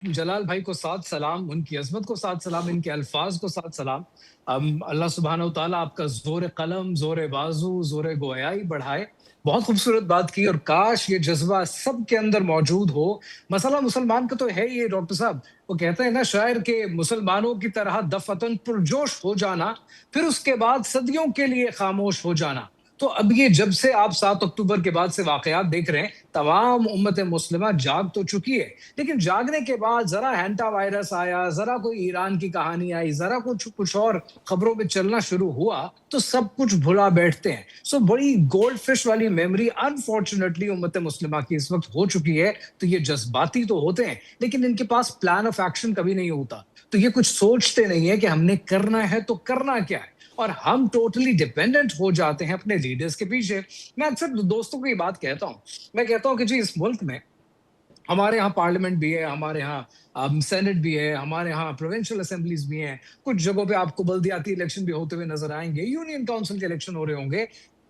जलाल भाई को साथ सलाम, उनकी अज़मत को साथ सलाम, इनके अल्फ़ाज़ को साथ सलाम। अल्लाह सुब्हानहू व तआला आपका ज़ोर कलम, ज़ोर बाज़ू, ज़ोर गोयाई बढ़ाए। बहुत खूबसूरत बात की और काश ये जज़्बा सबके अंदर मौजूद हो। मसला मुसलमान का तो है ही ये डॉक्टर साहब, वो कहते हैं ना शायर के मुसलमानों की तरह दफ़अतन पुरजोश हो जाना, फिर उसके बाद सदियों के लिए खामोश हो जाना। तो अब ये जब से आप 7 अक्टूबर के बाद से वाक़यात देख रहे हैं, तमाम उम्मत मुस्लिमा जाग तो चुकी है, लेकिन जागने के बाद ज़रा हैंटा वायरस आया, ज़रा कोई ईरान की कहानी आई, ज़रा कुछ कुछ और खबरों में चलना शुरू हुआ, तो सब कुछ भुला बैठते हैं। सो बड़ी गोल्ड फिश वाली मेमोरी अनफॉर्चुनेटली उम्मत मुस्लिमा की इस वक़्त हो चुकी है, तो ये जज़्बाती तो होते हैं, लेकिन इनके पास प्लान ऑफ एक्शन कभी नहीं होता। तो ये कुछ सोचते नहीं है कि हमने करना है तो करना क्या है? और हम टोटली डिपेंडेंट हो जाते हैं अपने लीडर्स के पीछे। मैं अक्सर दोस्तों को ये बात कहता हूँ। मैं कहता हूँ कि जी इस मुल्क में हमारे यहाँ पार्लियामेंट भी है, हमारे यहाँ सेनेट भी है, हमारे यहाँ प्रोविंशियल असेंबलीज भी हैं। कुछ जगहों पे आपको बल्दियाती इलेक्शन भी होते हुए नज़र आएँगे, यूनियन काउंसिल के इलेक्शन हो रहे होंगे।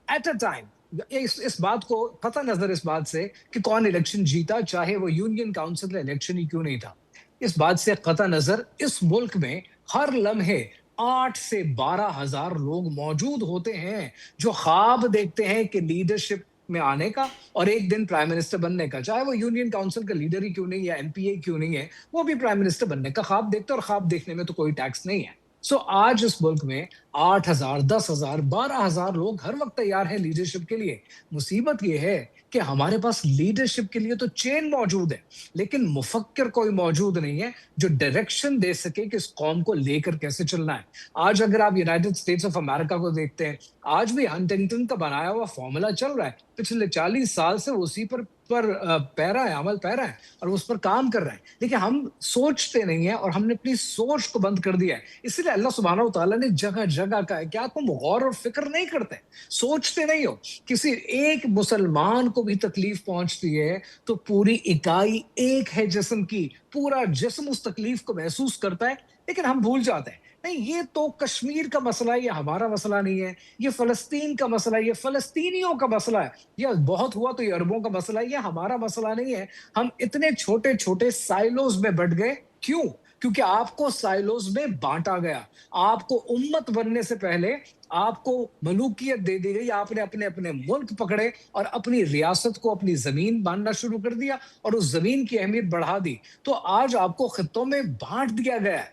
एट अ टाइम इस बात को कतई नज़र इस बात से कि कौन इलेक्शन जीता, चाहे वो यूनियन काउंसिल का इलेक्शन ही क्यों नहीं था। इस बात से कतई नज़र इस मुल्क में हर लम्हे 8 से 12,000 लोग मौजूद होते हैं, जो ख्वाब देखते हैं कि लीडरशिप में आने का और एक दिन प्राइम मिनिस्टर बनने का, चाहे वो यूनियन काउंसिल का लीडर ही क्यों नहीं या एमपीए क्यों नहीं है, वो भी प्राइम मिनिस्टर बनने का ख्वाब देखते हैं और ख्वाब देखने में तो कोई टैक्स नहीं है। सो आज इस मुल्क में 8,000, 10,000, 12,000 लोग हर वक्त तैयार हैं लीडरशिप के लिए। मुसीबत ये है कि हमारे पास लीडरशिप के लिए तो चेन मौजूद है, लेकिन मुफक्किर कोई मौजूद नहीं है जो डायरेक्शन दे सके कि इस कौम को लेकर कैसे चलना है। आज अगर आप यूनाइटेड स्टेट्स ऑफ अमेरिका को देखते हैं, आज भी हंटिंगटन का बनाया हुआ फॉर्मूला चल रहा है। पिछले 40 साल से वो उसी पर पैरा है, अमल पैरा है और उस पर काम कर रहे हैं। देखिए हम सोचते नहीं हैं और हमने अपनी सोच को बंद कर दिया है। इसीलिए अल्लाह सुब्हानहू व तआला ने जगह-जगह कहा है, क्या तुम गौर और फ़िक्र नहीं करते? सोचते नहीं हो? किसी एक मुसलमान को भी तकलीफ पहुँचती है, तो पूरी इकाई एक है जिस्म की, पूरा जिस्म उस तकलीफ को महसूस करता है, लेकिन हम भूल जाते हैं। नहीं, ये तो कश्मीर का मसला है, ये हमारा मसला नहीं है। ये फ़लस्तीन का मसला है, ये फ़लस्तीनियों का मसला है। या बहुत हुआ तो ये अरबों का मसला है, ये हमारा मसला नहीं है। हम इतने छोटे-छोटे साइलोज़ में बँट गए, क्यों? क्योंकि आपको साइलोज़ में बाँटा गया। आपको उम्मत बनने से पहले आपको मलूकियत दे दी गई, आपने अपने-अपने मुल्क पकड़े और अपनी रियासत को, अपनी ज़मीन बाँटना शुरू कर दिया और उस ज़मीन की अहमियत बढ़ा दी। तो आज आपको खित्तों में बाँट दिया गया है।